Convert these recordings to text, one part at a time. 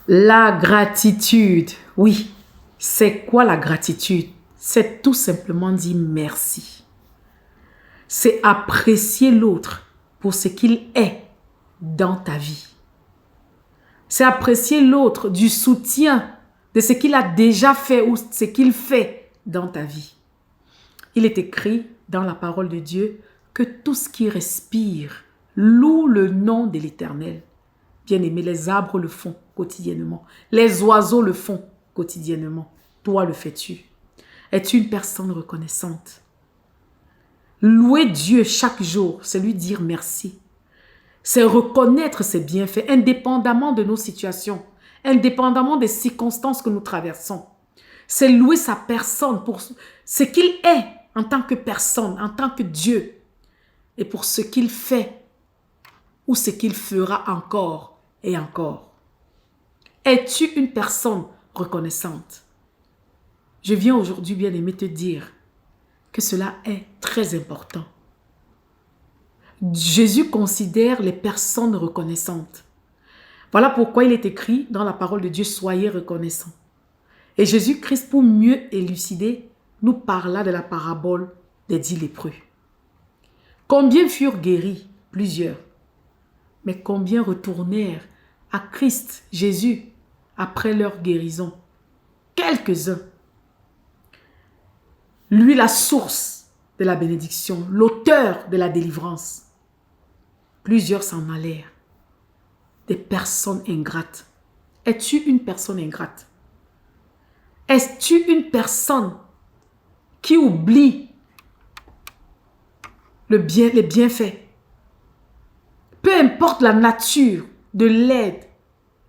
La gratitude, oui. C'est quoi la gratitude? C'est tout simplement dire merci. C'est apprécier l'autre pour ce qu'il est dans ta vie. C'est apprécier l'autre du soutien de ce qu'il a déjà fait ou ce qu'il fait dans ta vie. Il est écrit dans la parole de Dieu que tout ce qui respire loue le nom de l'Éternel. Bien-aimé, les arbres le font quotidiennement. Les oiseaux le font quotidiennement. Toi, le fais-tu? Es-tu une personne reconnaissante? Louer Dieu chaque jour, c'est lui dire merci. C'est reconnaître ses bienfaits, indépendamment de nos situations, indépendamment des circonstances que nous traversons. C'est louer sa personne pour ce qu'il est en tant que personne, en tant que Dieu, et pour ce qu'il fait ou ce qu'il fera encore et encore. Es-tu une personne reconnaissante? Je viens aujourd'hui, bien-aimé, te dire que cela est très important. Jésus considère les personnes reconnaissantes. Voilà pourquoi il est écrit dans la parole de Dieu, soyez reconnaissants. Et Jésus-Christ, pour mieux élucider, nous parla de la parabole des 10 lépreux. Combien furent guéris? Plusieurs. Mais combien retournèrent à Christ, Jésus, après leur guérison? Quelques-uns. Lui, la source de la bénédiction, l'auteur de la délivrance. Plusieurs s'en allèrent. Des personnes ingrates. Es-tu une personne ingrate? Es-tu une personne qui oublie les bienfaits? Peu importe la nature de l'aide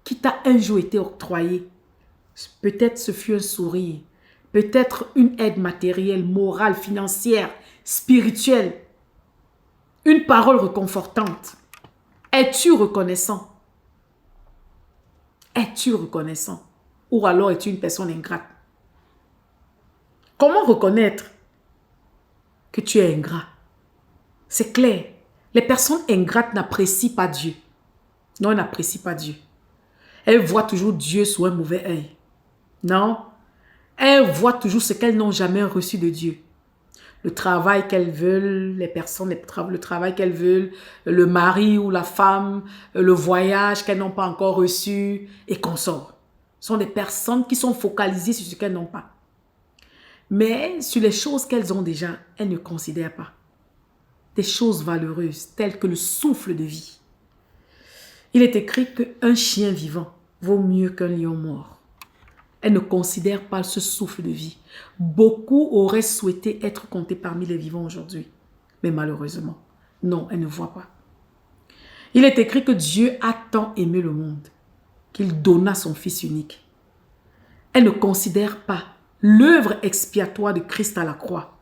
qui t'a un jour été octroyée. Peut-être ce fut un sourire. Peut-être une aide matérielle, morale, financière, spirituelle. Une parole réconfortante. Es-tu reconnaissant? Es-tu reconnaissant? Ou alors es-tu une personne ingrate? Comment reconnaître que tu es ingrat? C'est clair. Les personnes ingrates n'apprécient pas Dieu. Non, elles n'apprécient pas Dieu. Elles voient toujours Dieu sous un mauvais œil. Non. Elles voient toujours ce qu'elles n'ont jamais reçu de Dieu. Le travail qu'elles veulent, les personnes, le travail qu'elles veulent, le mari ou la femme, le voyage qu'elles n'ont pas encore reçu et consorts. Ce sont des personnes qui sont focalisées sur ce qu'elles n'ont pas. Mais sur les choses qu'elles ont déjà, elles ne considèrent pas. Des choses valeureuses telles que le souffle de vie. Il est écrit qu'un chien vivant vaut mieux qu'un lion mort. Elle ne considère pas ce souffle de vie. Beaucoup auraient souhaité être comptés parmi les vivants aujourd'hui. Mais malheureusement, non, elle ne voit pas. Il est écrit que Dieu a tant aimé le monde qu'il donna son Fils unique. Elle ne considère pas l'œuvre expiatoire de Christ à la croix.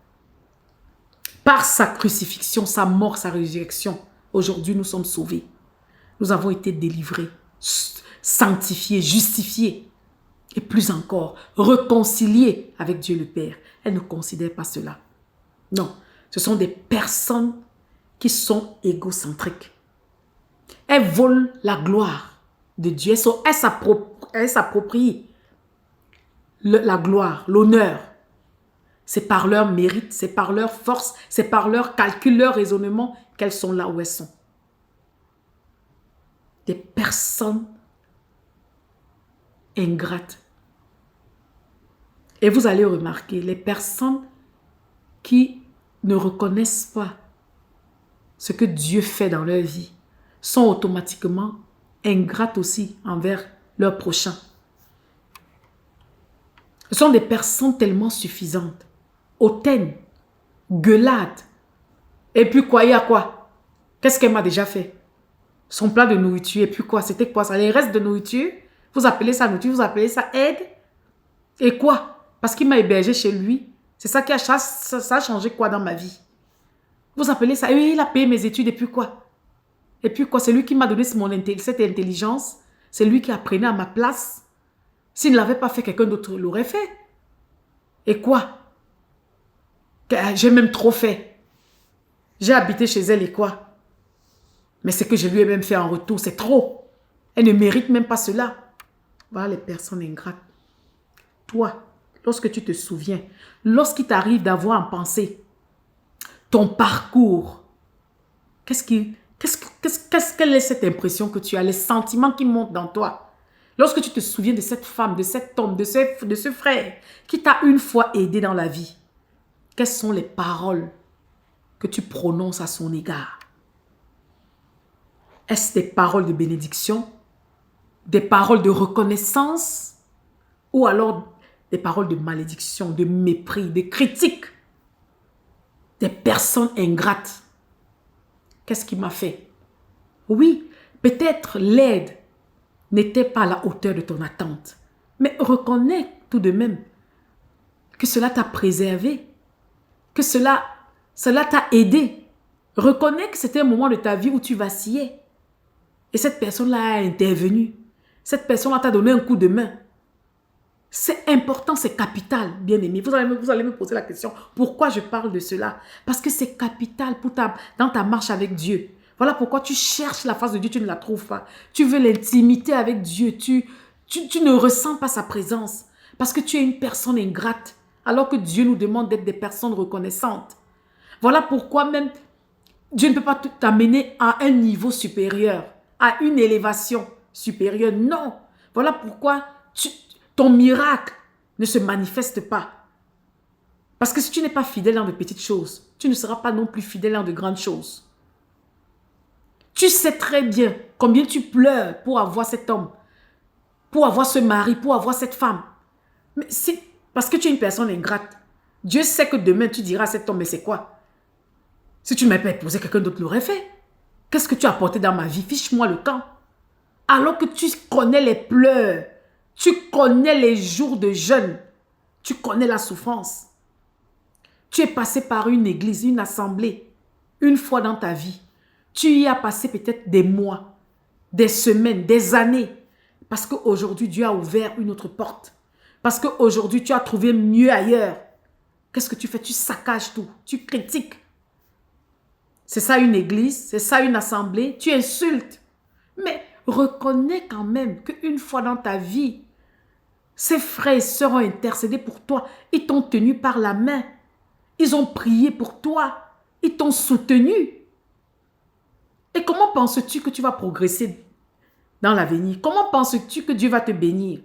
Par sa crucifixion, sa mort, sa résurrection, aujourd'hui nous sommes sauvés. Nous avons été délivrés, sanctifiés, justifiés. Et plus encore, réconciliés avec Dieu le Père. Elle ne considère pas cela. Non, ce sont des personnes qui sont égocentriques. Elles volent la gloire de Dieu. Elles s'approprient la gloire, l'honneur. C'est par leur mérite, c'est par leur force, c'est par leur calcul, leur raisonnement qu'elles sont là où elles sont. Des personnes ingrates. Et vous allez remarquer, les personnes qui ne reconnaissent pas ce que Dieu fait dans leur vie sont automatiquement ingrates aussi envers leur prochain. Ce sont des personnes tellement suffisantes, hautaines, gueulades. Et puis quoi, il y a quoi? Qu'est-ce qu'elle m'a déjà fait? Son plat de nourriture, et puis quoi? C'était quoi ça? Les restes de nourriture? Vous appelez ça nourriture? Vous appelez ça aide? Et quoi? Parce qu'il m'a hébergé chez lui. C'est ça qui ça a changé quoi dans ma vie? Vous appelez ça? Oui, il a payé mes études et puis quoi? Et puis quoi? C'est lui qui m'a donné cette intelligence. C'est lui qui apprenait à ma place. S'il ne l'avait pas fait, quelqu'un d'autre l'aurait fait. Et quoi? J'ai même trop fait. J'ai habité chez elle et quoi? Mais ce que je lui ai même fait en retour, c'est trop. Elle ne mérite même pas cela. Voilà les personnes ingrates. Toi, lorsque tu te souviens, lorsqu'il t'arrive d'avoir en pensée ton parcours, quelle est cette impression que tu as, les sentiments qui montent dans toi? Lorsque tu te souviens de cette femme, de cet homme, de ce frère qui t'a une fois aidé dans la vie, quelles sont les paroles que tu prononces à son égard? Est-ce des paroles de bénédiction, des paroles de reconnaissance ou alors des paroles de malédiction, de mépris, de critique? Des personnes ingrates. Qu'est-ce qui m'a fait? Oui, peut-être l'aide n'était pas à la hauteur de ton attente, mais reconnais tout de même que cela t'a préservé, que cela t'a aidé. Reconnais que c'était un moment de ta vie où tu vacillais. Et cette personne-là a intervenu. Cette personne-là t'a donné un coup de main. C'est important, c'est capital, bien aimé. Vous allez me poser la question, pourquoi je parle de cela? Parce que c'est capital dans ta marche avec Dieu. Voilà pourquoi tu cherches la face de Dieu, tu ne la trouves pas. Tu veux l'intimité avec Dieu, tu ne ressens pas sa présence. Parce que tu es une personne ingrate, alors que Dieu nous demande d'être des personnes reconnaissantes. Voilà pourquoi même Dieu ne peut pas t'amener à un niveau supérieur, à une élévation supérieure. Non. Voilà pourquoi ton miracle ne se manifeste pas. Parce que si tu n'es pas fidèle dans de petites choses, tu ne seras pas non plus fidèle dans de grandes choses. Tu sais très bien combien tu pleures pour avoir cet homme, pour avoir ce mari, pour avoir cette femme. Mais c'est parce que tu es une personne ingrate. Dieu sait que demain tu diras à cet homme, mais c'est quoi? Si tu ne m'avais pas épousé, quelqu'un d'autre l'aurait fait. Qu'est-ce que tu as apporté dans ma vie? Fiche-moi le camp. Alors que tu connais les pleurs, tu connais les jours de jeûne, tu connais la souffrance. Tu es passé par une église, une assemblée, une fois dans ta vie. Tu y as passé peut-être des mois, des semaines, des années. Parce qu'aujourd'hui, Dieu a ouvert une autre porte. Parce qu'aujourd'hui, tu as trouvé mieux ailleurs. Qu'est-ce que tu fais? Tu saccages tout, tu critiques. C'est ça une église, c'est ça une assemblée, tu insultes. Mais reconnais quand même qu'une fois dans ta vie, ces frères et sœurs ont intercédé pour toi. Ils t'ont tenu par la main. Ils ont prié pour toi. Ils t'ont soutenu. Et comment penses-tu que tu vas progresser dans l'avenir? Comment penses-tu que Dieu va te bénir?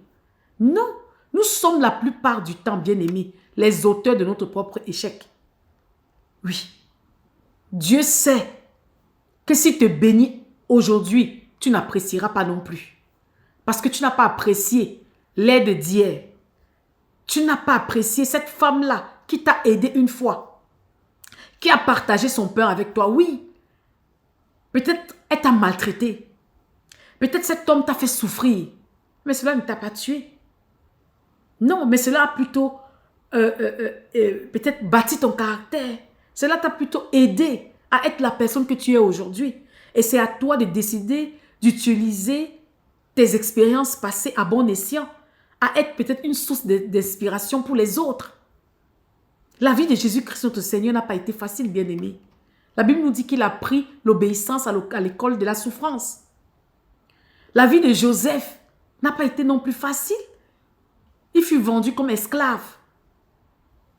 Non, nous sommes la plupart du temps, bien-aimés, les auteurs de notre propre échec. Oui, Dieu sait que s'il te bénit aujourd'hui, tu n'apprécieras pas non plus. Parce que tu n'as pas apprécié l'aide d'hier. Tu n'as pas apprécié cette femme-là qui t'a aidé une fois, qui a partagé son pain avec toi. Oui, peut-être elle t'a maltraité. Peut-être cet homme t'a fait souffrir. Mais cela ne t'a pas tué. Non, mais cela a plutôt peut-être bâti ton caractère. Cela t'a plutôt aidé à être la personne que tu es aujourd'hui. Et c'est à toi de décider d'utiliser tes expériences passées à bon escient, à être peut-être une source d'inspiration pour les autres. La vie de Jésus-Christ, notre Seigneur, n'a pas été facile, bien-aimé. La Bible nous dit qu'il a pris l'obéissance à l'école de la souffrance. La vie de Joseph n'a pas été non plus facile. Il fut vendu comme esclave.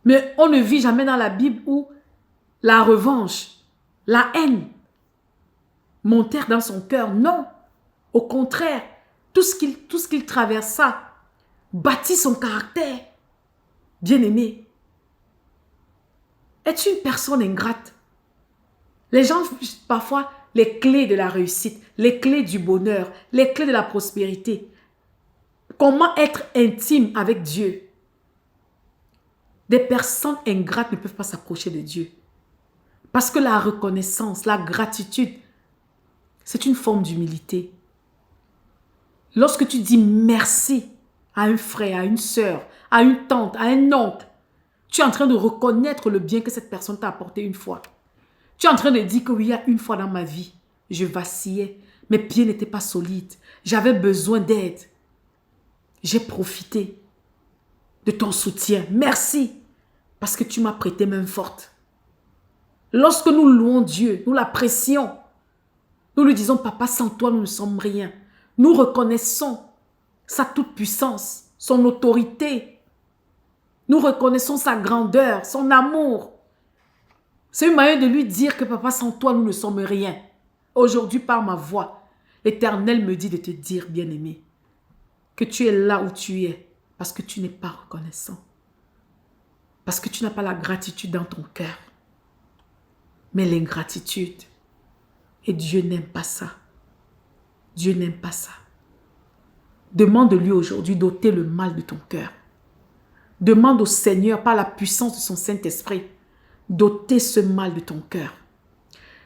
Mais on ne vit jamais dans la Bible où la revanche, la haine montèrent dans son cœur. Non, au contraire, tout ce qu'il traversa bâtit son caractère. Bien-aimé, es-tu une personne ingrate? Les gens, parfois, les clés de la réussite, les clés du bonheur, les clés de la prospérité. Comment être intime avec Dieu? Des personnes ingrates ne peuvent pas s'approcher de Dieu. Parce que la reconnaissance, la gratitude, c'est une forme d'humilité. Lorsque tu dis merci à un frère, à une sœur, à une tante, à un oncle, tu es en train de reconnaître le bien que cette personne t'a apporté une fois. Tu es en train de dire que oui, il y a une fois dans ma vie, je vacillais, mes pieds n'étaient pas solides, j'avais besoin d'aide. J'ai profité de ton soutien. Merci, parce que tu m'as prêté main forte. Lorsque nous louons Dieu, nous l'apprécions. Nous lui disons, papa, sans toi, nous ne sommes rien. Nous reconnaissons sa toute-puissance, son autorité. Nous reconnaissons sa grandeur, son amour. C'est une manière de lui dire que papa, sans toi, nous ne sommes rien. Aujourd'hui, par ma voix, l'Éternel me dit de te dire, bien-aimé, que tu es là où tu es parce que tu n'es pas reconnaissant. Parce que tu n'as pas la gratitude dans ton cœur. Mais l'ingratitude. Et Dieu n'aime pas ça. Dieu n'aime pas ça. Demande-lui aujourd'hui d'ôter le mal de ton cœur. Demande au Seigneur, par la puissance de son Saint-Esprit, d'ôter ce mal de ton cœur.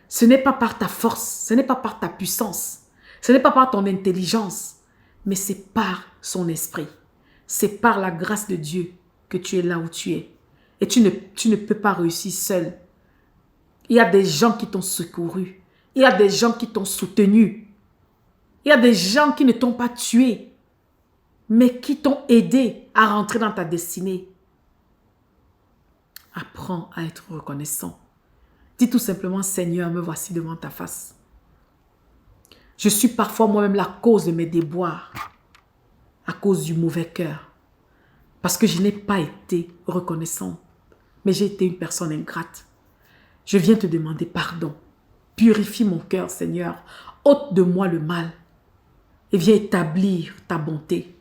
Ce n'est pas par ta force, ce n'est pas par ta puissance, ce n'est pas par ton intelligence, mais c'est par son esprit. C'est par la grâce de Dieu que tu es là où tu es. Et tu ne peux pas réussir seul. Il y a des gens qui t'ont secouru. Il y a des gens qui t'ont soutenu. Il y a des gens qui ne t'ont pas tué, mais qui t'ont aidé à rentrer dans ta destinée. Apprends à être reconnaissant. Dis tout simplement, Seigneur, me voici devant ta face. Je suis parfois moi-même la cause de mes déboires, à cause du mauvais cœur, parce que je n'ai pas été reconnaissant, mais j'ai été une personne ingrate. Je viens te demander pardon. Purifie mon cœur, Seigneur. Ôte de moi le mal et viens établir ta bonté.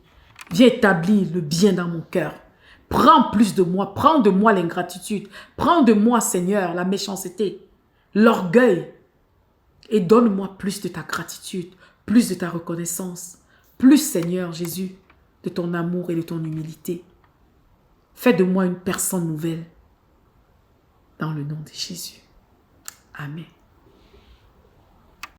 Viens établir le bien dans mon cœur. Prends plus de moi. Prends de moi l'ingratitude. Prends de moi, Seigneur, la méchanceté, l'orgueil. Et donne-moi plus de ta gratitude, plus de ta reconnaissance. Plus, Seigneur Jésus, de ton amour et de ton humilité. Fais de moi une personne nouvelle. Dans le nom de Jésus. Amen.